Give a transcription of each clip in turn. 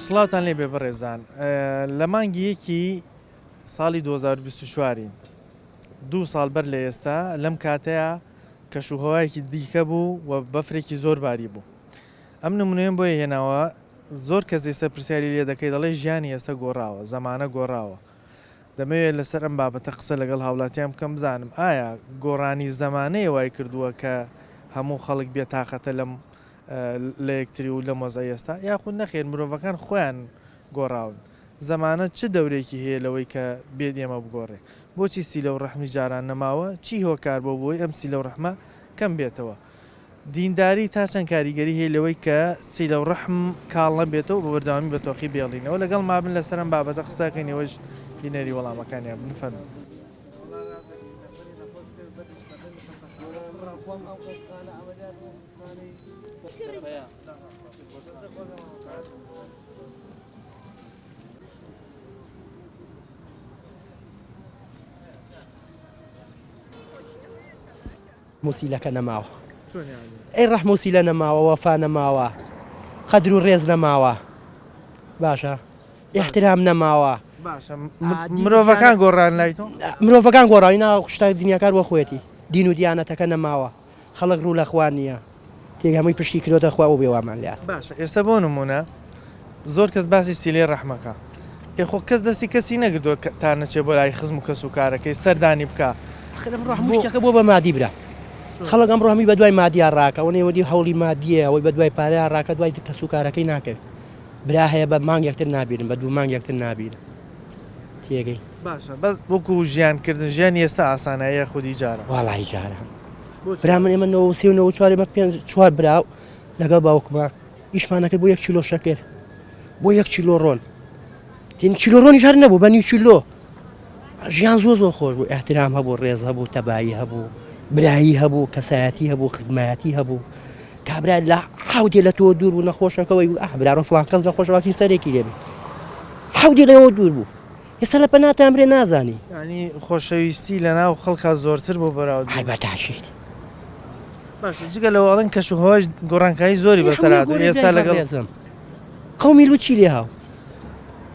سڵاوتان لێ بێ بەڕێزان لە مانگی یەکی ساڵی 2024 دوو ساڵ بەر لە ئێستا لەم کاتەیە کەشوهەوایەکی دیکە بوو و بەفرێکی زۆر باری بوو. ئەم نمونەیەم بۆیە هێناوە زۆر کەس ئێستا پرسیاری لێ دەکەی دەڵێ ژیانی ئێستا گۆڕاوە، زەمانە گۆڕاوە. دەمەوێت لەسەر ئەم بابەتە قسە لەگەڵ هاوڵاتیان بکەم بزانم ئایا گۆڕانی زەمانەیە وای کردووە کە هەموو خەڵک بێتاقەتە لەم لە یەکتری و لە مۆزای ئێستا یاخود نەخێر مرۆڤەکان خۆیان گۆڕاون. زەمانە چه دەورێکی هەیە لەوەی کە بێت ئێمە بگۆڕێ؟ بۆچی سیلە و ڕەحمی جاران نەماوە؟ چی هۆکار بۆ بۆی ئەم سیلە و ڕەحمە کەم بێتەوە؟ دینداری تا چەند کاریگەری هەیە لەوەی کە سیلە و ڕەحم کاڵ نەبێتەوە بە بەردەوامی بە تۆقی بێڵینەوە لەگەڵ مابن لەسەر ئەم بابەتە قسەکەینەوەش بینەری وەڵامەکانیان بنفەرموو. موسیلەکە نەماوە ئەی ڕەحموسی لە نەماوە وەفا نەماوە قەدر و ڕێز نەماوە باشە ئیحترام نەماوە مرۆڤەکان گۆڕان لای تۆ مرۆڤەکان گۆڕاوی ناوە شتای دنیاکار وە خۆیەتی دین و دیانەتەکە نەماوە خەڵک ڕوو لە خوان نییە تێگەمەی پشتی کرۆتە خوا و بێوامان لات باشە ئێستا بۆ نمونە زۆر کەس باسی سیلەی ڕەحمەکە ئێخۆ کەس دەستی کەسی نەگردووە تا نەچێ بۆ لای خزم و کەس و کارەکەی سەردانی بکە ڕەحموشتەکە بۆ بە مادی برا خەڵک ئەمڕۆ هەمی بە دوای مادیان ڕاکە ئەوە نێوەدی هەوڵی مادیە ئەوەی بە دوای پارەیان ڕاکە دوای کەس و کارەکەی ناکەوێت برا هەیە بە مانگ یەکتر نابینن بە دوو مانگ یەکتر نابینن تێگەی باشە بەس وەکو ژیانکردن ژیانی ئێستا ئاساناییە خودی جارە وەڵی جارە برا من ئێمە 93 چوار براو لەگەڵ باوکمە ئیشمانەکە بۆ 1 کیلۆ شەکر بۆ 1 کیلۆ ڕۆن تین کیلۆ ڕۆنی ژار نەبوو بە 9 کیلۆ ژیان زۆر خۆش بوو ئەحترام هەبوو ڕێز هەبوو تەبایی هەبوو برایی هەبوو کەسایەتی هەبوو خزمایەتی هەبوو کابرا لە حەودێ لە تۆ دوور بوو نەخۆشەکەەوەی برا ڕۆ فڵان کەس نەخۆشەوەی سەرێکی لێبێ حەودێ لەوە دوور بوو ئێستا لە پەناتامرێ نازانی ینی خۆشەویستی لە ناو خەڵکا زۆرتر بۆ بەراورد بەتاشیت باشە جگە لەوەڵەن کەشوهۆش گۆڕانکایی زۆری بەسەرهاتوو ئێستا لەگەڵ قەومی لو چی لێ هاو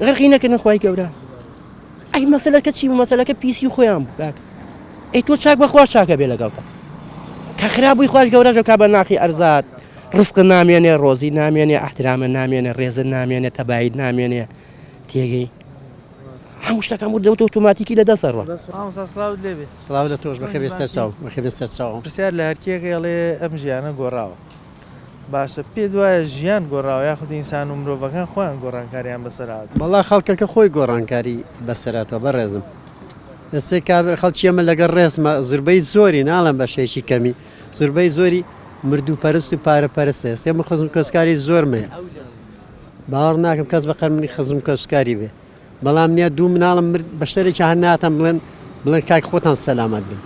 غەرقی نەکردن خوای گەورە ئەی مەسەلەکە چی بوو مەسەلەکە پیسی و خۆیان بوو کاک ئەی تۆ چاک بەخوا چاکە بێ لەگەڵتە کە خراببووی خوش گەورەژە کا بە ناخی ئەرزات ڕزق نامێنێ ڕۆزی نامێنێ ئەحترامە نامێنێ ڕێزە نامێنێ تەباید نامێنێ تێگەی هەموو شتەکەم دەوت ئۆتۆماتیکی لە دەسەڕوە سڵاوت لێ بێت سڵاو لە تۆش بەخێر بێستەر چاو بەخێر بێستەر چاوم پرسیار لە هەرکیەکە ئەڵێ ئەم ژیانە گۆڕاوە باشە پێ دوایە ژیان گۆڕاوە یاخود ئینسان و مرۆڤەکان خۆیان گۆڕانکاریان بەسەرهات بەڵا خەڵکەکە خۆی گۆڕانکاری بەسەراتەوە بەڕێزم ئێستا کابر خەڵکی ئەمە لەگەڵ ڕێزمە زوربەی زۆری ناڵم بەشێکی کەمی زوربەی زۆری مردوو پەرست و پارەپەرستە ئێستا ئێمە خزم کەسکاری زۆرمەیە باوەڕ ناکەم کەس بەقەر منی خزم کەسکاری بێ بەڵام نییە دوو مناڵم بە شتێکی هەر ناتەم بڵێن کاک خۆتان سەلامەت بن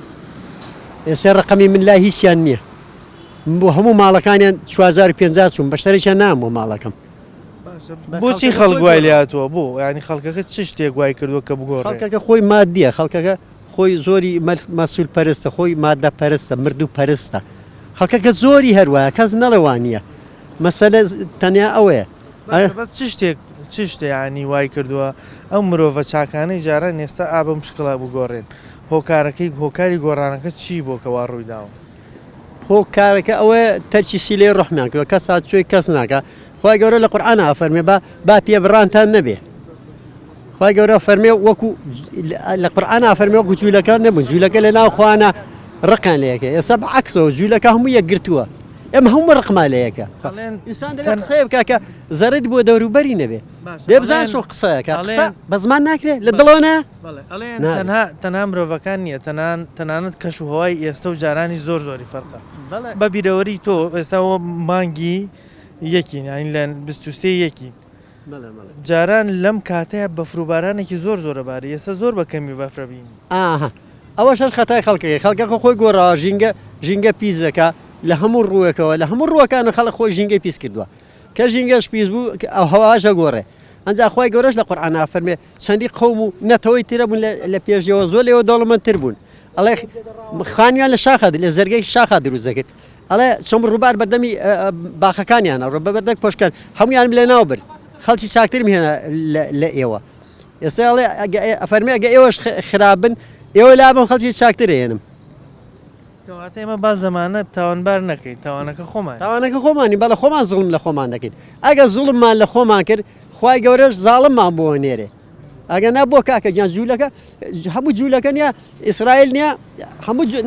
ئێستا ڕقەمی من لای هیچیان نییە بۆ هەموو ماڵەکانیان 4500 چوون بە شتێکیان نام بۆ ماڵەکەم بۆچی خەڵک گوای لاتوە بۆ ینی خەڵکەکە چ شتێک گوای کردووە کە بگۆڕێ خەڵکەکە خۆی مادیە خەڵکەکە خۆی زۆری مەسول پەرستە خۆی مادە پەرستە مردوو پەرستە خەڵکەکە زۆری هەروایە کەس نەڵەوانیە مەسەلە تەنیا ئەوەیە بەس چ شتێ ینی وای کردووە ئەو مرۆڤە چاکانەی جاران ئێستا ئابم شکڵا بگۆڕێن هۆکاری گۆڕانەکە چی بۆ کەوا ڕوویداوە هۆکارەکە ئەوەیە تەرکی سیلەی ڕەحمیان کردووە کەس هاتووی کەس ناکە خی گەورە لە قورئانە فەرمێ با پێبڕانتان نەبێ خی گەورە فەرمێ وەکو لە قورئانە فەرمێ وەکو جوولەکە نەبوون جوولەکە لە ناو خوانە ڕقان لەیەکە ئێستا بەعەکسەوە جوولەکە هەموو یەک گرتووە ئەم هەموو ڕقما لەیەکە ئینسان قسەیە بکە کە زەرت بۆ دەوروبەری نەبێ دێبزان شۆ قسەیەکە قسە بە زمان ناکرێت لە دڵۆنە تەنها مرۆڤەکان نییە تەنانەت کەشوهەوای ئێستا و جارانی زۆری فەرقە بە بیرەوەری تۆ ئێستاەوە مانگی یەکین ئاین لە 23 یەکی جاران لەم کاتەیە بەفروبارانێکی زۆرە باری ئێستا زۆر بە کەمی بەفرەبین ئەوە شەر خەتای خەڵکەکە خۆی گۆڕاوە ژینگە پیسەکە لە هەموو ڕووەکەوە لە هەموو ڕووەکانە خەڵک خۆی ژینگەی پیس کردووە کە ژینگەش پیس بوو ئەو هەواژە گۆڕێ ئەنجا خی گەورەش لە قورئانە فەرمێ چەندی قەوم و نەتەوەی ترە بوون لە پێشەوە زۆر لێەوە دەوڵەمەندتر بوون ئەڵێ خانیان لە شاخە لە زەرگەی شاخە دروست دەکرد ئەڵێ چۆم ڕووبار بەردەمی باخەکانیانە ڕۆ بە بەردەک پۆشکەن هەمویان لێ ناو برد خەڵکی چاکترم هێنا لە ئێوە ئێستا ئەفەرمێ ئەگە ئێوەش خراپن ئێوە لابم خەڵکی چاکتر هێنم کەواتە ئێمە با زەمانە تاوانبار نەکەین تاوانەکە خۆمان تاوانەکە خۆمانی بەڵە خۆمان زوڵم لە خۆمان دەکەین ئەگە زوڵممان لە خۆمان کرد خوای گەورەش زاڵممان بۆ نێرێ ئەگە نا بۆ کاکە گیان جوولەکە هەموو جوولەکە نیە ئیسرائیل نیە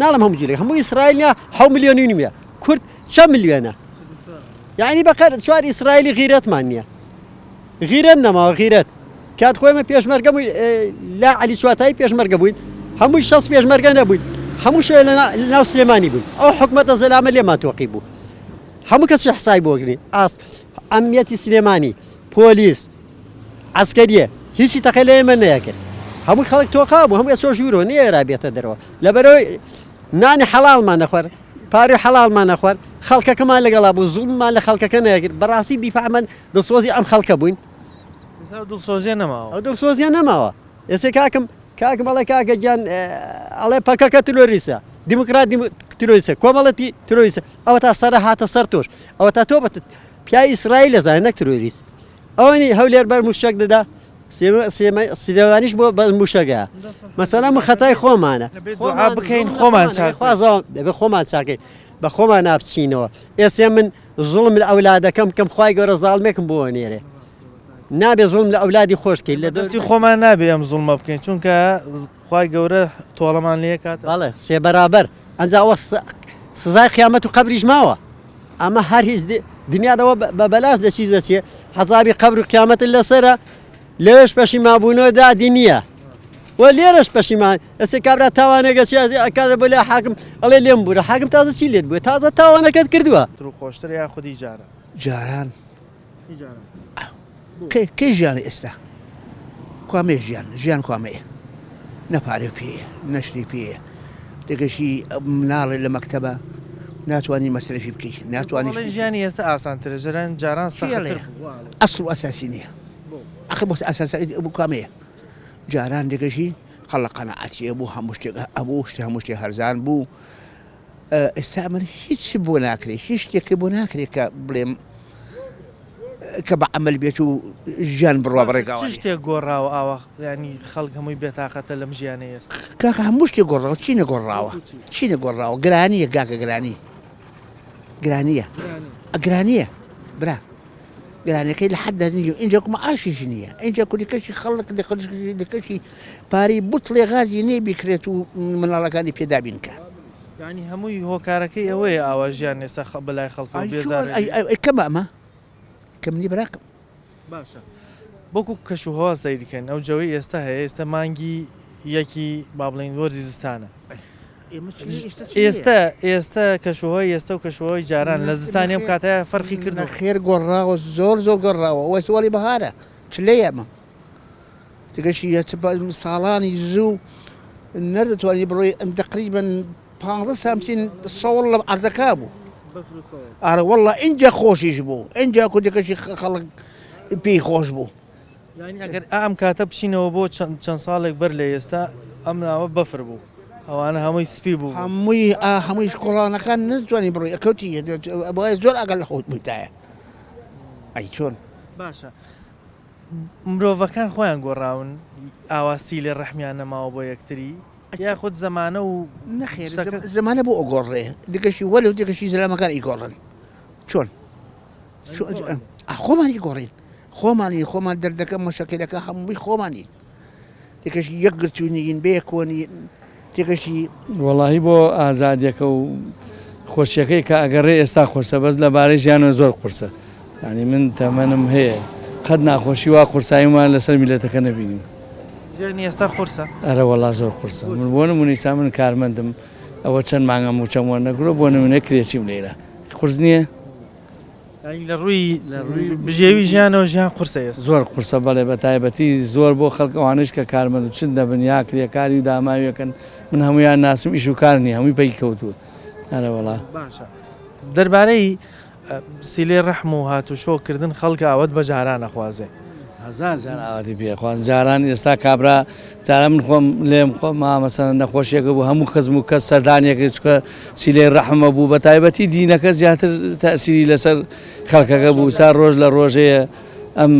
ناڵم هەموو جوولەکە هەموو ئیسرائیل نیە 7 ملیۆن و نیمە کورد چەند ملیۆنە یعنی بەقەر چوار ئیسرائیلی غیرەتمان نییە غیرەت نەماوە غیرەت کات خۆمە پێشمەرگە بووین لا علی سواتایی پێشمەرگە بووین هەمووی شەس پێشمەرگە نەبووین هەموو شوێ لە ناو سلێمانی بوون ئەو حکومەتە زەلامە لێمان تۆقی بوو هەموو کەسی حسای بۆگرین ئەمنیەتی سلێمانی پۆلیس عسکەریە هیچی تەقە لە ئێمە نەیەکرد هەموو خەڵک تۆقا بوو هەموو ئەسۆ ژوورۆ نێرا بێتە دەرەوە لەبەرەوەی نانی حەڵاڵمان نەخوار پارەی حەڵاڵمان نەخوار خەڵکەکەمان لەگەڵا بوو زوڵممان لە خەڵکەکە نەیەکرد بەڕاستی بیفەعمەن دڵسۆزی ئەم خەڵکە بووین دڵسۆزیە نەماوە ئەو دڵسۆزیان نەماوە ئێستا کاکم ئەڵێ کاکە گیان ئەڵێ پەکەکە ترۆریسە دیموکرات ترۆریسە کۆمەڵەتی ترۆریسە ئەوە تا سەرە هاتە سەر تۆش ئەوە تا تۆ بە پیاوی ئیسرائیل لەزانێت نەک ترۆریست ئەوەنی هەولێر بەر موشک دەدا سلێمانیش بۆ بە موشەکە مەسەلا من خەتای خۆمانە بکەین خۆمان خوازەوە دەبێت خۆمان چاکەین بە خۆمان نابچینەوە ئێسێ من زوڵم لە ئەولادەکەم کەم خوای گەورە زاڵمێکم بۆ نێرێ نابێ زوڵم لە ئەولادی خۆشکەی لە دەستی خۆمان نابێ ئەم زوڵمە بکەین چونکە خوای گەورە تۆڵەمان لێ کات بەڵێ سێ بەرابەر ئەنجاوە سزای قیامەت و قەبریش ماوە ئەمە هەر هیچ دنیادەوە بە بەلاس لە چیزە چێ حەزابی قەبر و قیامەت لەسەرە لەوێش پەشیمانبوونەوە دادی نییە وە لێرەش پەشیمان ئەسێ کابرا تاوانێگە ئەکارە بۆ لە حاکم ئەڵێ لێم بوورە حاکم تازە چی لێت بووە تازە تاوانەکەت کردووە تر خۆشتر یا خودی جارە جاران کەی ژیانی ئێستا کوامێ ژیان کوامەیە نەپارێ پێیە نەشتی پێیە دەگەشی مناڵێ لە مەکتەبە ناتوانانی مەسرفی بکەیت ناتوانانی ژیانی ئێستا ئاسانترە ژەران جاران سەختتر ئەسڵ و ئەساسی نییە ئەخی بۆ ئاساسی کوامەیە جاران دەگەشی خەڵق قەنەعەتیە بوو هەموو شتێک ئەبوو هەموو شتێک هەرزان بوو ئێستا من هیچ بۆ ناکرێت هیچ شتێکی بۆ ناکرێت کە بڵێم کە بە عمل بێت و ژیان بڕوا بڕێکاوە شتێک گۆڕاوە ئاوە ینی خەڵک هەمووی بێتاقەتە لەم ژیانە ئێستا کاکە هەموو شتێک گۆڕاوە چی نەگۆڕاوە چی نەگۆڕاوە گرانیە گاکە گرانیە برا گرانەکەی لە حد نیە اینجا کومە ئاشیش نییە اینجا کولیکەشی خەڵک لەکەشی پارەی بوتڵێ غازی نێ بیکرێت و مناڵەکانی پێدابین کە ینی هەمووی هۆکارەکەی ئەوەیە ئاوا ژیان ئێستا بەلای خەڵکە بێزار کەمە ئەمە کەمنی براکەم باشە بۆکو کەشوهەوە سەیریکەن ئەو جەوەی ئێستا هەیە ئێستا مانگی یەکی با بڵین وەرزی زستانە ئێستا کەشوهۆی ئێستا و کەشوهۆی جاران لە زستانی ئەم کاتەیە فەرقی کردو خێر گۆڕاوە زۆر گۆڕاوە وەسوەڵی بەهارە چ لێ ئەمە تگەشی ساڵانی زوو نەدەتوانانی بڕۆی ئەم تقریبن 15 سامتین سەوڵ لە عەرزەکە بوو ئارە وەڵڵا اینجا خۆشیش بوو اینجا کودەکەشی خەڵک پێی خۆش بوو ینی ئەگەر ئەم کاتە بچینەوە بۆ چەند ساڵێک بەر لە ئێستا ئەم ناوە بەفر بوو ئەوانە هەمووی سپی بوو هەمووی شکۆڵانەکان نتوانانی بڕۆی ئەکەوتی بۆیە زۆر ئەگەر لە خۆت بووتایە ئەی چۆن باشە مرۆڤەکان خۆیان گۆڕاون ئاواسی لێ ڕەحمیان نەماوە بۆ یەکتری یاخود زەمانە و نەخێر زەمانە بۆ ئۆگۆڕێ دگەشی وەلو دگەشی زەلامەکان ئیگۆڕن چۆن خۆمانی گۆڕین خۆمان دەردەکە مەشەکلەکە هەمووی خۆمانی تێکەشی یەک گرتوونیین بێ کۆنی تێکەشی وەڵاهی بۆ ئازادیەکە و خۆشیەکەی کە ئەگەڕێ ئێستا خۆشە بەس لەبارەی ژیانە زۆر قورسە ینی من تەمەنم هەیە قەت ناخۆشی وا قورساییمان لەسەر میلەتەکە نەبینیم ژیانی ئێستا قورسە ئەرە وەڵا زۆر قورسە من بۆ نمونەیسا من کارمەندم ئەوە چەند مانگەم و چەند وەرنەگرۆ بۆ نمونە کرێچیم لێرە قورس نییە لە ڕووی بژێوی ژیانەوە ژیان قورسە ئێستا زۆر قورسە بەڵێ بە تایبەتی زۆر بۆ خەڵکەوانش کە کارمەند و چ دەبن یا کرێکاری و داماویەکەن من هەمویان ناسم ئیش و کار نییە هەمووی پێی کەوتووە ئەرە وەڵا باشە دەربارەی سیلێ ڕەحم و هاتوشۆکردن خەڵکە ئاوت بە جاران نەخوازێ هەزار جار ئاواتی پێخواست جاران ئێستا کابرا جارە من خۆم لێم خۆما مەسەن نەخۆشیەکە بوو هەموو خزم و کەس سەردانیەکە چکە سیلێ ڕەحمە بوو بە تایبەتی دینەکە زیاتر تەسیری لەسەر خەڵکەکە بوو سا ڕۆژ لە ڕۆژەیە ئەم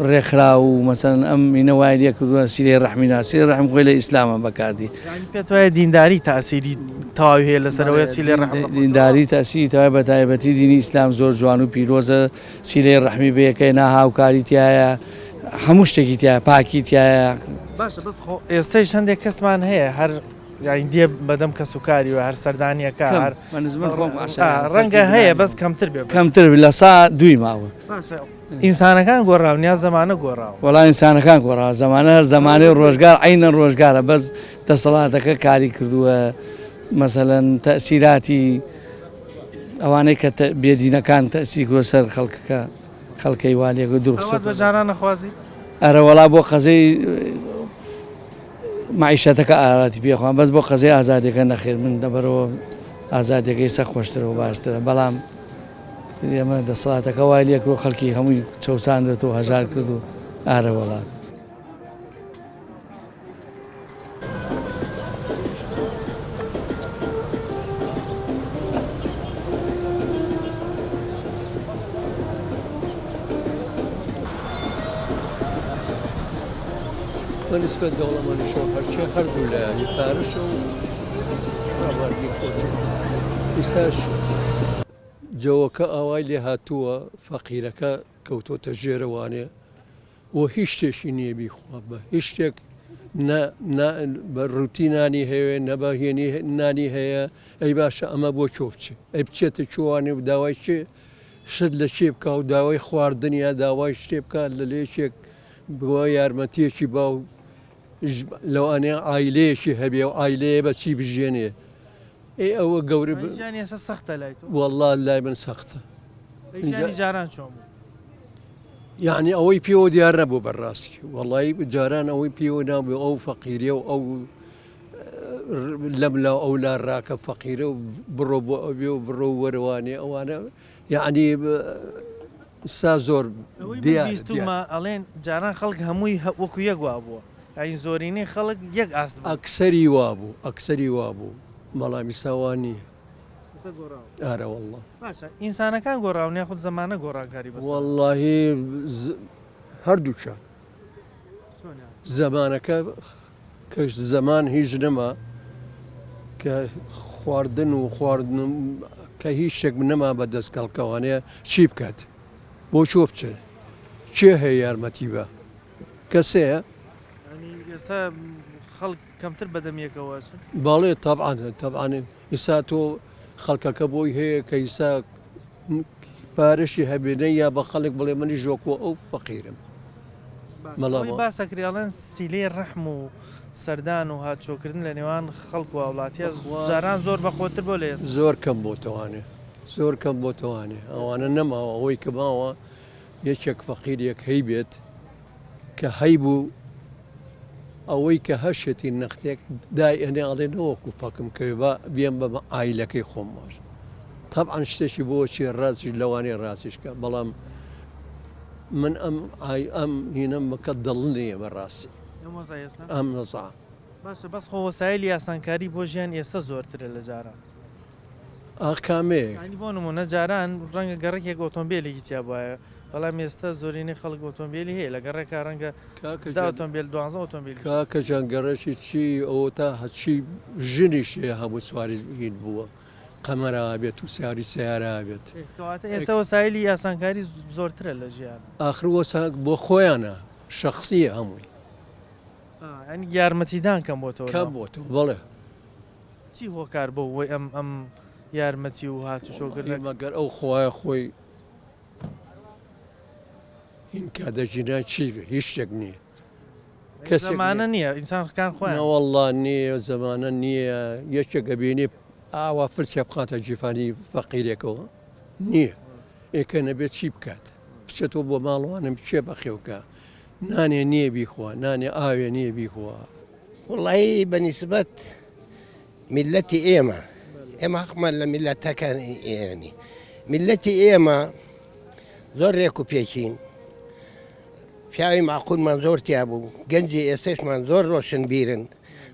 ڕێکخرا و مەسەن ئەم مینەوای لێ کردووە سیرەی ڕەحمینا سیرەی ڕەحم خۆی لە ئیسلامە بەکاردی پێت وایە دینداری تاسیری تەواوی هەیە لەسەرەوەی چیلێ ڕەحم دینداری تەسی تەوای بە تایبەتی دینی ئیسلام زۆر جوان و پیرۆزە سیرەی ڕەحمی بەیەکەی ناهاوکاری تایە هەموو شتێکی تایە پاکی تایە باشە بەس ئێستای هەندێک کەسمان هەیە هەر دیێ بەدەم کە سوکاری و هەر سەردانیەکە هەر ڕەنگە هەیە بەس کەمتر بێ کەمتر لە سا دوی ماوە ئینسانەکان گۆڕاو نیاز زمانە گۆڕاوە وەڵای ئینسانەکان گۆڕا زمانە هەر زمانەی ڕۆژگار عینە ڕۆژگارە بەس دەسەڵاتەکە کاری کردووە مەسەلەن تەسیراتی ئەوانەی کە بێدینەکان تەسی کردووە سەر خەڵکەکە خەڵکەی والێگە دوورخسە بەجاران نەخوازی ئەرە وەڵا بۆ قەزەی معیشەتەکە ئاراتی پێخواان بەس بۆ قەزەی ئازادەکە نەخێر من دەبەرەوە ئازادەکەی سە خۆشترە و باشترە بەڵام ئێمە دەسەڵاتەکە وای لێکەوە خەڵکی هەمووی چەساندێتەوە هەژار کرد و ئارە وەڵات نسبة الدولة ما نشوف هالشيء هردوا لا يفارش وعبارتي كوجه يساش جوك أوائل هاتوا فقيرك كوتو تجيرواني وهيشتش نيبي خوابه هيشتك نا بالروتيناني هي نباهيني ناني هي أي باشا أما بو شوفتش أي بتشت شواني وداويش شد لشيبكا وداوي خوار دنيا داوي شيبكا لليشك بوا يارمتيشي باو لو أنا عائلة هبي أو عائلة بس بجيني إيه أو قوري يعني أساس سخطة لايتو والله لا من سخطة يعني جاران شو يعني أوي بيو ديار نبو بالراس والله جاران أوي بيو نبو أو فقيرة أو لملا أو لا راكب فقيرة برو ورواني أو أنا يعني سازور ديار ما ألين جاران خلق هموي وكو يقوا أبوه يعني زوريني خلق يق أصل أكثري وابو مالا مساواني أرى والله باشا إنسان كان قرا وناخذ زمانه قرا كاري بس والله هردوشا زمانك كش زمان هيجنما كخواردن وخواردن كهيشك منما بدس كالكوانية شيب كات بو شوفش شي هي يارمتيبا كسيه يعني يسا خلق كم تربدم يكواش بالي طبعا يساتو خلقك بوي هي كيسا بارشي هبينيا بخلق بلي مني جوكو او فقير ملابا باسك ريالان سيلي الرحم سردان وهات شوكرن لنيوان خلق واولاتيا زاران زور بقوتر بوليس زور كم بوتواني او انا نما وي كما يشك فقير يك هيبت كهيبو أوي كهشتي نختك داي أنا على نوكو فكم كيبا بيم عائلة كي خماش طبعا شتشي بوشي الراسي لواني راسيش بلام من أم هنا مكدلني بالراسي أم نصع بس هو وسائل يا سانكاري بوجيان يستزور ترى لجاران كامي يعني بونو منجاران رنگ قرك يك اوتومبيل يتيابا بەڵام ئێستا زۆرینەی خەڵک ئۆتۆمبیلی هەیە لە گەڕێکا ڕەنگە ئۆتۆمبیل 12 ئۆتۆمبیل کاکە جانگەڕەشی چی ئەوە تا هەچی ژنیش هەموو سواری هین بووە قەمەرا بێت و سیاری سیارە بێت ئێستا وەسایلی یاسانکاری زۆرترە لە ژیان ئاخر وەسا بۆ خۆیانە شخصیە هەمووی ئەنی یارمەتیدان کەم بۆتەوە بەڵێ چی هۆکار بۆ وەی ئەم یارمەتی و هاتوشۆکردن مەگەر ئەو خوایە خۆی این کادەژینا چی هیچ شتێک نییە زمانە نییە ئینسانەکان خۆیان والله نییە زمانە نییە یەکێک ئەبینی ئاوا فرسێ بخاتە جیفانی فەقیرێکەوە نییە ئێکە نەبێت چی بکات بچێتەوە بۆ ماڵوانم بچێ بەخێوکە نانێ نییە بیخوا نانێ ئاوێ نییە بیخوا والله بنسبة ملتي إيما حقما لملتها كان يعني ملتي إيما زور ريكو بيشين فياوي معقول منظور تيابو جنجي استيش منظور روشن بيرن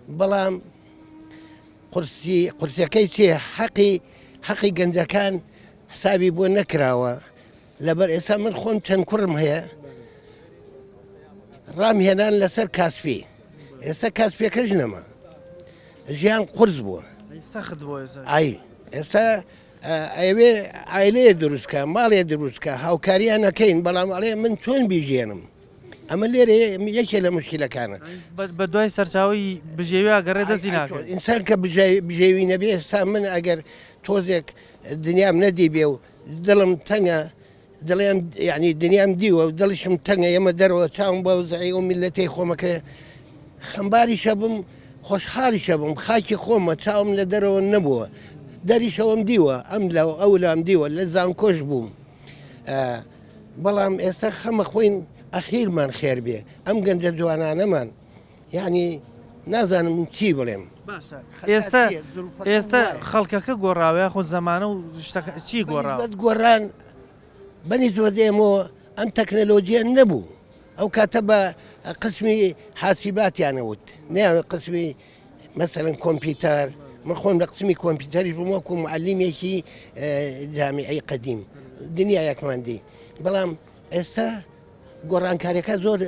بلام قرسي كيسي حقي جنجا كان حسابي بو نكراوا لەبەر ئێستا من خۆم چەند کوڕم هەیە ڕامهێنان لەسەر کاسپێ ئێستا کاسپێکەش نەما ژیان قورس بووە سەخت بۆ ئێستا ئای ئێستا ئەوێ ئایلەیە دروستکە ماڵێ دروستکە هاوکاریان نەکەین بەڵام ئەڵێ من چۆن بیژێنم ئەمە لێرە یەکێ لە مشکلەکانە بە دوای سەرچاوی بژێوی ئەگەڕێ دەستی ناکەێت ئینسان کە بژێوی نەبێ ئێستا من ئەگەر تۆزێک دنیام نەدی بێ و دڵم تەنگە دڵێم یعنی دنیام دیوە و دڵشم تەنگە ئێمە دەرەوە چاوم بە زعی و میلەتەی خۆمەکە خەمباریشە بم خۆشحالیشە بم خاکی خۆمە چاوم لە دەرەوە نەبووە دەریشەوەم دیوە ئەم لە ئەو لام دیوە لە زانکۆش بووم بەڵام ئێستا خەمە خۆین ئەخیرمان خێر بێ ئەم گەنجە جوانانەمان یعنی نازانم من چی بڵێم ئێستا خەڵکەکە گۆڕاوە خۆ زەمانە و چی گۆڕاوە گۆڕان بەنی زۆدێمەوە ئەم تەکنەلۆجیە نەبوو ئەو کاتە بە قسمی حاسیباتیانەوت نیان قسمی مەسەرەن کۆمپیوتەر من خۆم لە قسمی کۆمپیوتەری بووم وەکو معلمێکی جامیعی قەدیم دنیایەکمان دی بەڵام ئێستا گۆڕانکاریەکە زۆر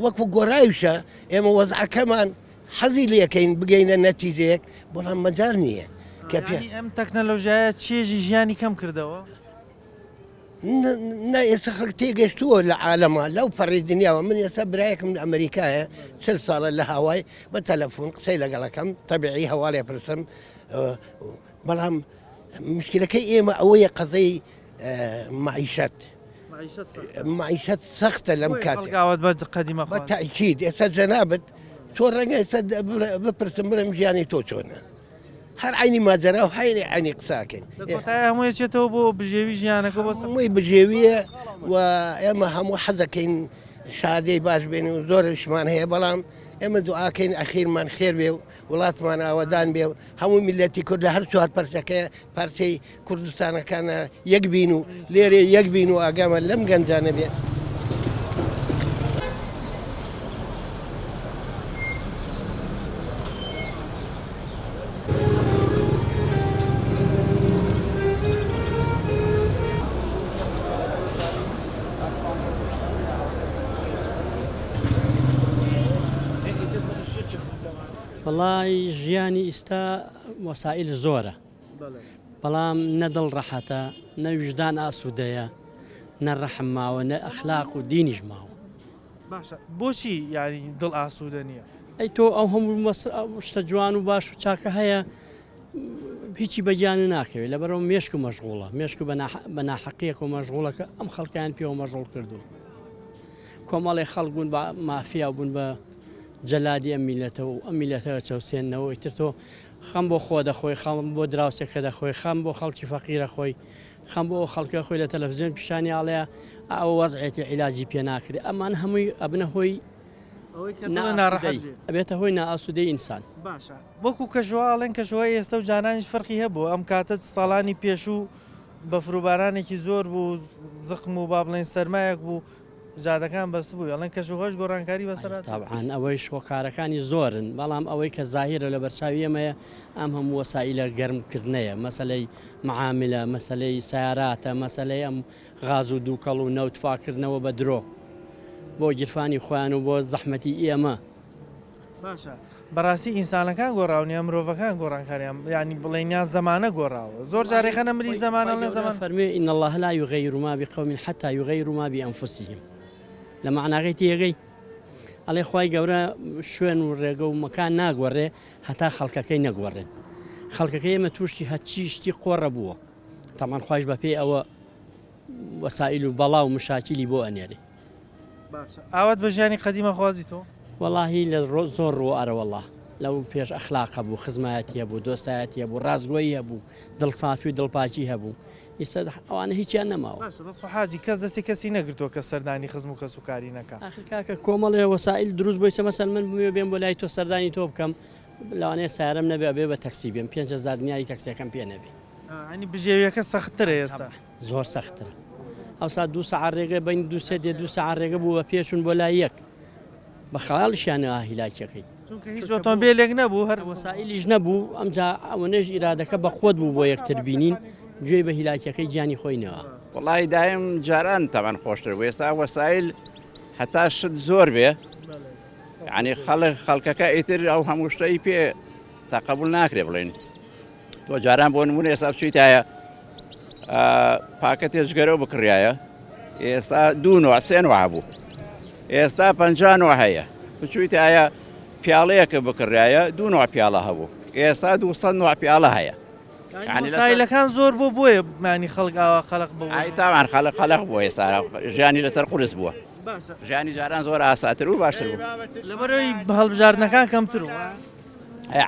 وەکو گۆڕاویشە ئێمە وەزعەکەمان حەزی لەکەین بگەینە نەتیجەیەک بەڵام مەجال نییە کە ئەم تەکنەلۆژیایە چێژی ژیانی کەم کردەوە نا ئێستا خەڵک تێگەشتووە لە عالەمە لەو پەڕی دنیاوە من ئێستا برایەکم لە ئەمریکایە 40 ساڵە لە هاوای بە تەلەفۆن قسەی لەگەڵەکەم تەبیعی هەواڵێ پرسم بەڵام مشکلەکەی ئێمە ئەوەیە قەزەی معیشەت سەختە لەم کاتگاوت بە قەدیمە بە تاکید ئێستا جەنابەت تۆ ڕەنگە ئێستا بپرسم بڵێم ژیانی تۆ چۆنە هەر عینی ماجرا و هەیە عینی قساکەین هەمووی چێتەوە بۆ بژێوی ژیانەکە بۆ هەمووی بژێویە و ئێمە هەموو حەزەکەین شادەی باش بێن و زۆرشمان هەیە بەڵام ئێمە دوعاکەین ئەخیرمان خێر بێ و وڵاتمان ئاوادان بێ و هەموو میلەتی کورد لە هەر چوار پەرچەکە پارچەی کوردستانەکانە یەک بین و لێرێ یەک بین و ئاگامە لەم گەنجانە بێت وڵی ژیانی ئیستا وەسائل زۆرە بەڵام نەدڵ ڕەحەتە نەویژدان ئاسوودەیە نەڕەحم ماوە نە ئەخلاق و دینیش ماوە باشە بۆچی یاری دڵ ئاسوودە نییە ئەی تۆ ئەو هەموو شتە جوان و باش و چاکە هەیە هیچی بەگیانە ناکەوێت لەبەرەوە مێشک و مەشغوڵە مێشک بە ناحەقیەک و مەشغوڵەکە ئەم خەڵکیان پێوە مەشغوڵ کردو کۆمەڵی خەڵک بوون بە مافیا بوون بە جەلادی ئەم میلەتە و ئەم میلەتەوە چەوسێنەوە ئیتر تۆ خەم بۆ خۆ دەخۆی خەڵم بۆ دراوسێکە دەخۆی خەم بۆ خەڵکی فەقیرە خۆی خەم بۆ خەڵکە خۆی لە تەلەڤیزیۆن پیشانی ئاڵەیە ئەو وەزعێتی عیلاجی پێ ناکرێت ئەمان هەمووی ئەبنە هۆی ئەبێتە هۆی نائاسوودەی ئینسان باشە وەکو کەژواڵێن کەژوای ئێستا و جانانیش فەرقی هەبوو ئەم کاتە ساڵانی پێشوو بە فروبارانێکی زۆر بوو زخم و با بڵێن سەرمایەک بوو جادەکان بەس بوو ئەڵەن کەژوهۆش گۆڕانکاری بەسەر تابعاان ئەوەی شۆکارەکانی زۆرن بەڵام ئەوەی کە زاهیرە لە بەرچاوی ئەمەیە ئەم هەموو وەسائلە گەرمکردنەیە مەسەلەی معاملە مەسەلەی سیاراتە مەسەلەی ئەم غاز و دووکەڵ و نەوتفاکردنەوە بە درۆ بۆ گیرفانی خۆیان و بۆ زەحمەتی ئێمە باشە بەڕاستی ئینسانەکان گۆڕاونیە مرۆڤەکان گۆڕانکاریان ینی بڵێنیان زمانە گۆڕاوە زۆر جارێکەنە مری زمانە لە زمان فەرمێ ئین الله لا یغیر ما بقوم حتى یغیروا ما بأنفسهم لە معناغی تێگەی ئەڵێ خی گەورە شوێن و ڕێگە و مەکان ناگوەڕێ هەتا خەڵکەکەی نەگوەڕێن خەڵکەکەی ئێمە تووشی هەچی شتی قۆڕە بووە تامان خوش بە پێی ئەوە وەسائل و بەڵا و مشاکیلی بۆ ئەنێری ئاوات بە ژیانی قەدیمە خوازی تۆ وەڵاهی لە زۆر ڕۆ ئەرەوەڵا لەو پێش ئەخلاقە بوو خزمایەتی هەبوو دۆستایەتی هەبوو ڕازگۆیی هەبوو دڵسافی و دڵپاچی هەبوو ئیستا ئەوانە هیچیان نەماوە حاجی کەس دەستی کەسی نەگرتووە کە سەردانی خزم و کەس و کاری نەکە کاکە کۆمەڵێ وەسائل دروست بۆی مەسەل من بمێ بێن بۆ لای تۆ سەردانی تۆ بکەم لەوانەیە سیارەم نەبێ بێ بە تەکسی بێم 5,000 دنیای تەکسیەکەم پێ نەبێ ئەنی بژێویەکە سەختترە ئێستا زۆر سەختترە ئەوسا 2 ساعت ڕێگە بین 2 ساعت ڕێگە بوو بە پێشون بۆ لای یەک بە خەڵیشیانە هیلاکەکەی چونکە هیچ ئۆتۆمبیلێک نەبوو هەر وەسائلیش نەبوو ئەمجا ئەوەنەش ئیرادەکە بە خۆت بوو بۆ یەکتر بینین گوێی بە هیلاکەکەی گیانی خۆینەوە وڵی دایم جاران تەمان خۆشتر بوو ئێستا وەسایل هەتا شت زۆر بێ ینی خەڵکەکە ئیتر ئەو هەموو شتەی پێ تاقبول ناکرێ بڵێن تۆ جاران بۆ نمونە ئێستا بچیتایە پاکە تێژگەرەوە بکڕایە ئێستا 2 3 بوو ئێستا 50 هەیە بچویتایە پیاڵەیەکە بکڕایە 2 پیاڵە هەبوو ئێستا 200 پیاڵە هەیە سایلەکان زۆر بۆ بۆیە مانی خەڵکاوە خەلق بۆ تاوان خەلق بۆ ئێستا ژیانی لەسەر قورس بووە ژیانی جاران زۆر ئاساتر و باشتر بوو لەبەرەوەی هەڵبژاردنەکان کەمتر و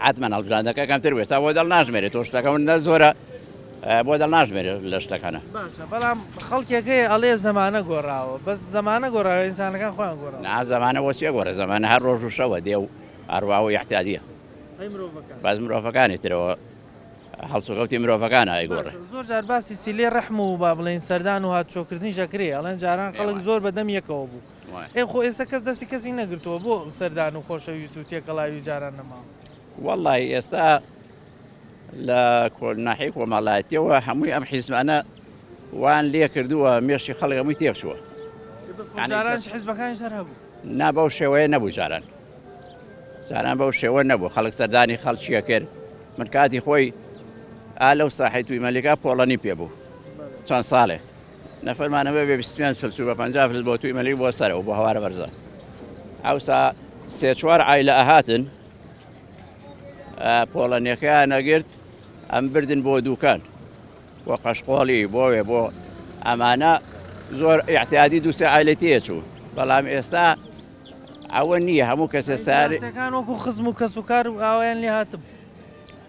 حتمما هەڵبژاردنەکە کەمتر بێت تا بۆ دڵ ناژمێرێت تۆ شتەکە من زۆرە بۆ دڵ ناژمێرێت لە شتەکانە باشە بەڵام خەڵکێکەکەی ئەڵێ زەمانە گۆڕاوە بەس زەمانە گۆڕاوە ئینسانەکان خۆیان گۆڕاوە نا زەمانە بۆ چیە گۆڕە زەمانە هەر ڕۆژ و شەوە دێ و هەروەها یحتیاجیە باز مرۆڤەکانی ترەوە هەڵسوکەوتی مرۆڤەکانە ئەیگۆڕێ زۆر جار باسی سیلێ ڕەحم و با بڵێن سەردان و هاتچۆکردنی ژەکرێ ئەڵێن جاران خەڵک زۆر بەدەم یەکەوە بوو ئێ خۆ ئێستا کەس دەستی کەسی نەگرتەوە بۆ سەردان و خۆشەویست و تێکەڵاوی جاران نەما وەڵی ئێستا لە ناحیە کۆمەڵایەتیەوە هەمووی ئەم حیزمانە وان لێ کردووە مێشی خەڵک هەمووی تێکچووە جارانش حیزبەکانی شەر هەبوو نا بەو شێوەیە نەبوو جاران بەو شێوە نەبوو خەڵک سەردانی خەڵکیە کرد من کاتی خۆی لەو ساحی توی مەلیکا پۆڵەنی پێ بوو چەند ساڵێک نەفەرمانەوە بێ 25 فلس و بە 50 فلس بۆ توی مەلی بۆ سەرەوە بۆ هەوارە بەرزە ئەوسا 3-4 عایلە ئەهاتن پۆڵەنیەکەیان نەگرت ئەم بردن بۆ دووکان بۆ قەشقۆڵی بۆوێ بۆ ئەمانە زۆر احتیادی 2-3 عایلە تێچوو بەڵام ئێستا ئەوە نییە هەموو کەسە سارەکان وەکو خزم و کەسوکار و ئاوایان لێ هاتم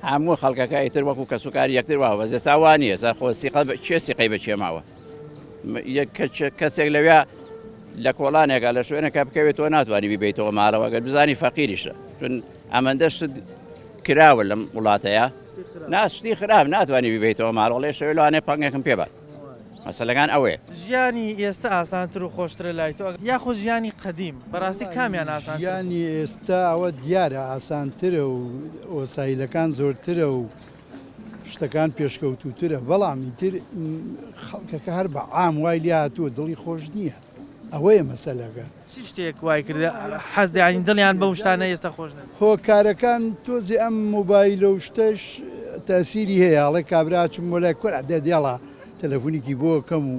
هەموو خەڵکەکە ئیتر وەکو کەسوکاری یەکتر وە بەزێ ساوانیە سا خۆ چێ سیقەی بەچێماوە کەسێک لەوێ لە کۆڵانێکە لە شوێنەکە بکەوێت تۆ ناتوانانی بیبیتەوە ماڵەوە گەر بزانی فەقیریشە چون ئەمەندە شت کراوە لەم وڵاتەیە ناشتی خراپ ناتوانانی بیبیتەوە ماڵەڵێ شەوێ لەوانێ پەنگێکم پێبات مەسەلەکان ئەوەیە ژیانی ئێستا ئاسانتر و خۆشترە لای تۆ یاخۆ ژیانی قەدیم بەڕاستی کامیان ئاسان ژیانی ئێستا ئەوە دیارە ئاسانترە و ئۆسایلەکان زۆرترە و شتەکان پێشکەوتوترە بەڵام ئیتر خەڵکەکە هەر بە عام وای لێ هاتووە دڵی خۆش نییە ئەوەیە مەسەلەکە چی شتێک وای کردە حەزیانی دڵیان بەو شتانە ئێستا خۆش هۆکارەکان تۆزی ئەم مۆبایلە و شتەش تاسیری هەیە ئەڵێ کابراچم بۆ لای کۆرا دێڵە تەلەفۆنێکی بۆ کەم و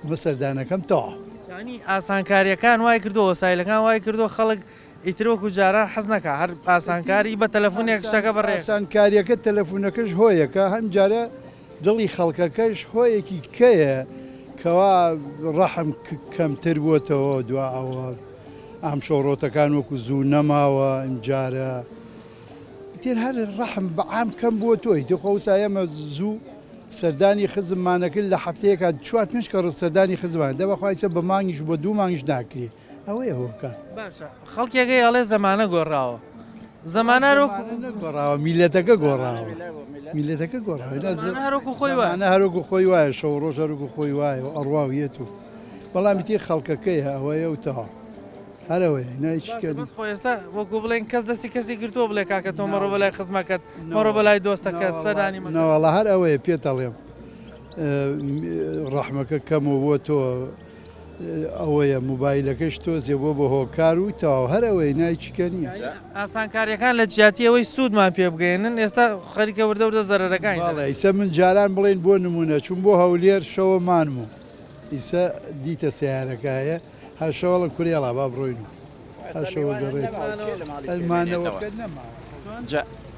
مەسەردانەکەم تەواو ینی ئاسانکاریەکان وای کردەوە سایلەکان وای کردەوە خەڵک ئیترۆک و جاران حەز نەکە هەر ئاسانکاری بە تەلەفۆنێک شەکە بەڕێ ئاسانکاریەکە تەلەفۆنەکەش هۆیەکە هەم جارە دڵی خەڵکەکەش هۆیەکی کەیە کەوا ڕەحم کەمتر بووتەوە دواوە ئەم شۆڕۆتەکان وەکو زوو نەماوە ئەمجارە تێر هەر ڕەحم بە عام کەم بووە تۆی تۆ خەوسایەمە زوو سەردانی خزممانەکرد لە هەفتەیەکە 4-5 کە سەردانی خزمان دەبخوایسە بە مانگیش بۆ 2 مانگیش ناکرێ ئەوەیە هۆکە باشە خەڵکێکەکەی ئەڵێ زەمانە گۆڕاوە زەمانە گۆڕاوە میلەتەکە گۆڕاوە میلەتەکە گۆڕاوە هەروکو خۆی وایە هەروکو خۆی وایە شەو ڕۆژ هەروکو خۆی وایە و ئەڕواویەت و بەڵامی تێ خەڵکەکەی ئەوەیە و تەوا هەرەوەی خۆ ئێستا وەکو بڵێن کەس دەستی کەسی گرتووە بڵێ کاکە تۆ مەڕۆ بەلای خزمەکەت مەڕۆ بەلای دۆستەکەت سەردانی نەوەڵە هەر ئەوەیە پێتەڵێم ڕەحمەکە کەمەوە بۆ تۆ ئەوەیە موبایلەکەش تۆزێ بۆ بە هۆکار و تاو هەرەوەی نایچکە نییە ئاسانکاریەکان لە جیاتیەوەی سوودمان پێ بگەێنن ئێستا خەریکە وردەوردە زەرەکانی ئیسە من جاران بڵێن بۆ نمونە چون بۆ هەولێر شەوەمانم و ئیسە دیتە سیارەکایە هەر شەوەڵم کوریاڵا با بڕۆین هەر شەوە گەڕێت ئەلمانەوەکە نەما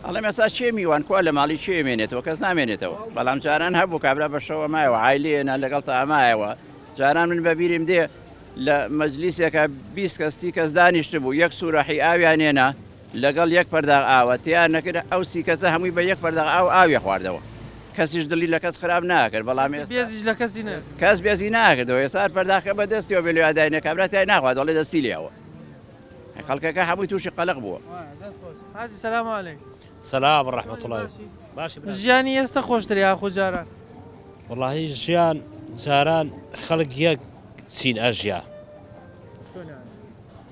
ئەڵێ مەسا چێ میوان کوا لە ماڵی چێ مێنێتەوە کەس نامێنێتەوە بەڵام جاران هەبوو کابرا بە شەوە مایەوە عایلێنە لەگەڵ تامایەوە جاران من بەبیرم دێ لە مەجلیسێکە 20 کەستی کەس دانیشت بوو یەک سوورەحی ئاویانێنە لەگەڵ یەک پەرداغ ئاوە تیان نەکرد ئەو سی کەسە هەمووی بە یەک پەرداغ ئاوی خواردەوە کەسیش دڵی لە کەس خراپ ناکرد بەڵام بێزیش لە کەسی کەس بێزی ناکردەوە ئێستا پەرداخە بە دەستیەوە بێ لێواداینە کابرا تای ناخوات دەڵێ دەستی لێەوە خەڵکەکە هەمووی تووشی قەلق بووە حاجی سەلام عەلەیکم سلام ڕەحمەت الله باش ژیانی ئێستا خۆشتری یاخۆ جاران وەڵاهی ژیان جاران خەڵک یەک چین ئەژیا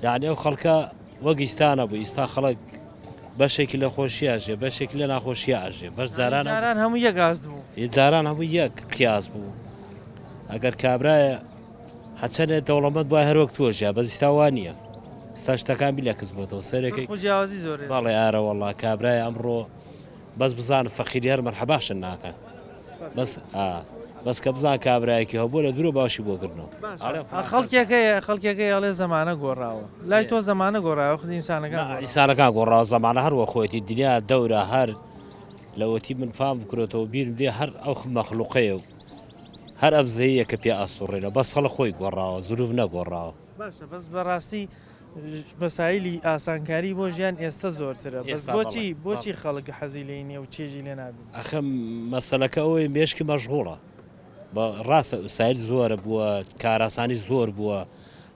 یعنی ئەو خەڵکە وەک ئیستانە بوو ئیستا خەڵک بەشێکی لە خۆشی ئاژێ بەشێکی لە ناخۆشی ئاژێ بەش جاران هەموو یەک ئاست بوو جاران هەموو یەک پیاز بوو ئەگەر کابرایە هەچەنێت دەوڵەمەند وای هەروەک تۆژە بەزیستاوان نییە سا شتەکان بی لە کەس بۆتەوە سەرەکەی خۆجیاوازی زۆر باڵێ ئارە وەڵا کابرای ئەمڕۆ بەس بزان فەقیری هەر مەرحەباشن ناکەن بەس کە بزان کابراایەکی هەبوو لە دوورە باشی بۆ گرنەوە خەڵکێکەکەی ئەڵێ زەمانە گۆڕاوە لای تۆ زەمانە گۆڕاوە خودی ئینسانەکان ئینسانەکان گۆڕاوە زەمانە هەروە خۆیەتی دنیا دەورە هەر لەوەتی من فام بکرێتەوە بیرم دێ هەر ئەو مەخلوقەیە و هەر ئەبزەیە کە پێ ئاسوڕێنە بەس خەڵک خۆی گۆڕاوە زروف نەگۆڕاوە باشە بەس بەڕاستی بەسایلی ئاسانکاری بۆ ژیان ئێستا زۆرترە بەس بۆچی خەڵک حەزی لێ نییە و چێژی لێ نابێت ئەخەم مەسەلەکە ئەوەی مێشکی مەشغوڵە بە ڕاستە سایل زۆرە بووە کاراسانی زۆر بووە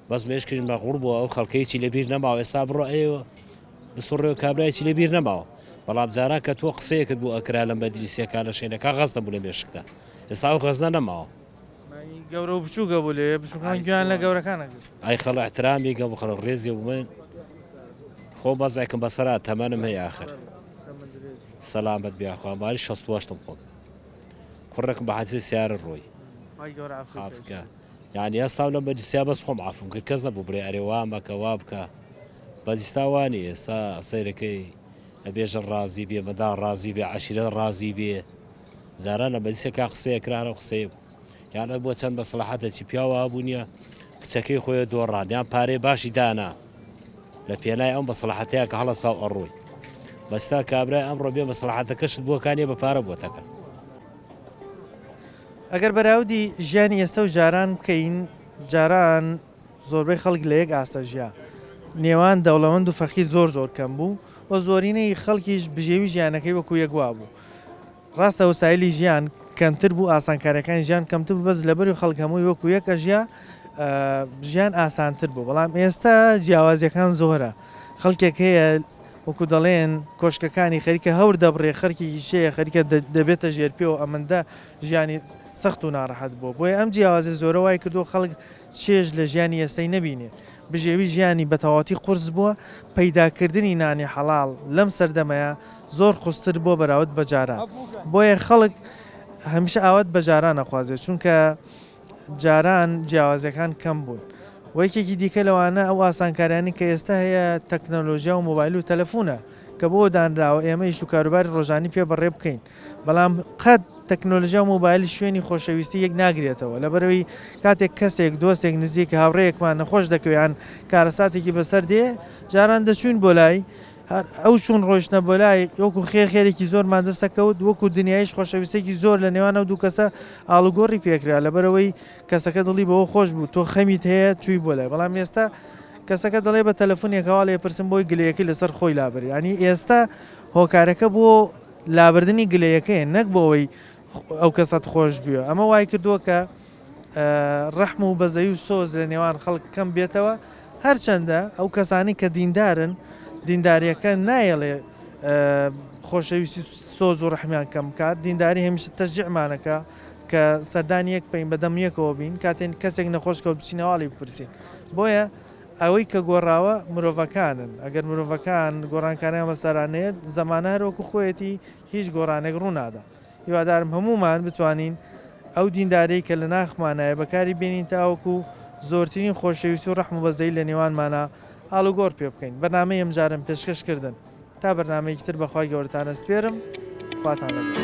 بەس مێشکش مەغوڵ بووە ئەو خەڵکەیەکی لەبیر نەماوە ئێستا بڕۆ ئێوە بسوڕێ و کابرایەکی لەبیر نەماوە بەڵام جاران کە تۆ قسەیەکت بوو ئەکرا لە مەدرسیەکان لە شوێنەکە غەز نەبوو لە مێشکدا ئێستا ئەو غەزنە نەماوە گەورە و بچووکە بوو لێ بچووکان گویان لە گەورەکانەگرت ئای خەڵ احترامی گە بۆ خەڵک ڕێزی و من خۆ بەزایکم بەسەرا تەمەنم هەیە ئاخر سەلامەت بیاخوا ماری 68م خۆم کوڕێکم بە حەدیثی سیارە ڕۆی خافکە یعنی ئێستا لە مەجلیسیا بەس خۆم عەفوم کرد کەس نەبوو بڵێ ئەرێ وا مەکە وا بکە بەزیستاوانی ئێستا سەیرەکەی ئەبێژە ڕازی بێ مەدان ڕازی بێ عەشیرەت ڕازی بێ زاران لە مەجلیسێکا قسەیە کرانە قسەیە یانە بۆ چەند مەسلحەتێکی پیاوە هەبوونیە کچەکەی خۆیە دۆڕان یان پارەی باشی دانا لە پێنای ئەم مەسلحەتەیە کە هەڵە ساو ئەڕۆی بەستا کابرای ئەمڕۆ بێ مەسلحەتەکەشت بۆکانیە بە پارە بۆتەکە ئەگەر بەراودی ژیانی ئێستا و جاران بکەین جاران زۆربەی خەڵک لە یەک ئاستە ژیا نێوان دەوڵەمەند و فەقیر زۆر کەم بوو و زۆرینەی خەڵکیش بژێوی ژیانەکەی وەکو یەکوا بوو ڕاستە وسایلی ژیان کەمتر بوو ئاسانکاریەکان ژیان کەمتر بوو بەس لەبەری خەڵک هەمووی وەکو یەکە ژیان ئاسانتر بوو بەڵام ئێستا جیاوازیەکان زۆرە خەڵکێک هەیە وەکو دەڵێن کۆشکەکانی خەریکە هەور دەبڕێ خەرکی شەیە خەریکە دەبێتە ژێرپێ و ئەمەندە ژیانی سەخت و ناڕەحەت بووە بۆیە ئەم جیاوازی زۆرە وای کردو خەڵک چێژ لە ژیانی ئێستای نەبینێ بژێوی ژیانی بە تەواوەتی قورس بووە پەیداکردنی نانی حەڵاڵ لەم سەردەمەیە زۆر خوستر بۆ بەراورد بە جاران بۆیە خەڵک هەمیشە ئاوات بە جاران نەخوازێت چونکە جاران جیاوازەکان کەم بوون وەیەکێکی دیکە لەوانە ئەو ئاسانکاریانی کە ئێستا هەیە تەکنەلۆژیا و مۆبایل و تەلەفۆنە کە بۆ دانراوە ئێمەیش و کاروباری ڕۆژانی پێ بەڕێ بکەین بەڵام قەت تەکنۆلژیا و مۆبایلی شوێنی خۆشەویستی یەک ناگرێتەوە لەبەرەوەی کاتێک کەسێک دۆستێک نزیک هاوڕەیەکمان نەخۆش دەکەوێت کارەساتێکی بەسەر دێ جاران دەچوین بۆ لای ئەو چوون ڕۆیشتە بۆ لای وەکو خێرێکی زۆرمان دەستەکەوت وەکو دنیایش خۆشەویستێکی زۆر لە نێوان ئەو دوو کەسە ئاڵوگۆڕی پێکرا لەبەرەوەی کەسەکە دڵی بەوە خۆش بوو تۆ خەمیت هەیە چووی بۆ لای بەڵام ئێستا کەسەکە دەڵێ بە تەلەفۆنێکەوە لێ پرسم بۆی گلەیەکی لەسەر خۆی لابری ینی ئێستا هۆکارەکە بۆ لابردنی گلەیەکەیە نەک بۆەوەی ئەو کەسەت خۆش بووە ئەمە وای کردووە کە ڕەحم و بەزەی و سۆز لە نێوان خەڵک کەم بێتەوە هەرچەندە ئەو کەسانی کە دیندارن دینداریەکە نایەڵێ خۆشەویستی سۆز و ڕەحمیان کەم کات دینداری هەمیشە تەشجیعمانەکە کە سەردانیەک پێین بەدەم یەکەوە بین کاتێن کەسێک نەخۆشکەوت بچینەواڵی بپرسین بۆیە ئەوەی کە گۆڕاوە مرۆڤەکانن ئەگەر مرۆڤەکان گۆڕانکاریان بەسەرانەیە زەمانە هەروەکو خۆیەتی هیچ گۆڕانێک ڕوونادا هیوادارم هەمومان بتوانین ئەو دیندارەی کە لە ناخمانایە بەکاری بێنین تاوەکو زۆرترین خۆشەویستی و ڕەحم و بەزەی لە نێوانمانە ئاڵوگۆڕ پێ بکەین بەنامەی ئەمجارم پێشکەشکردن تا بەرنامەیەکتر بەخوای گەورەتانە سپێرم خواتان لەگەڵ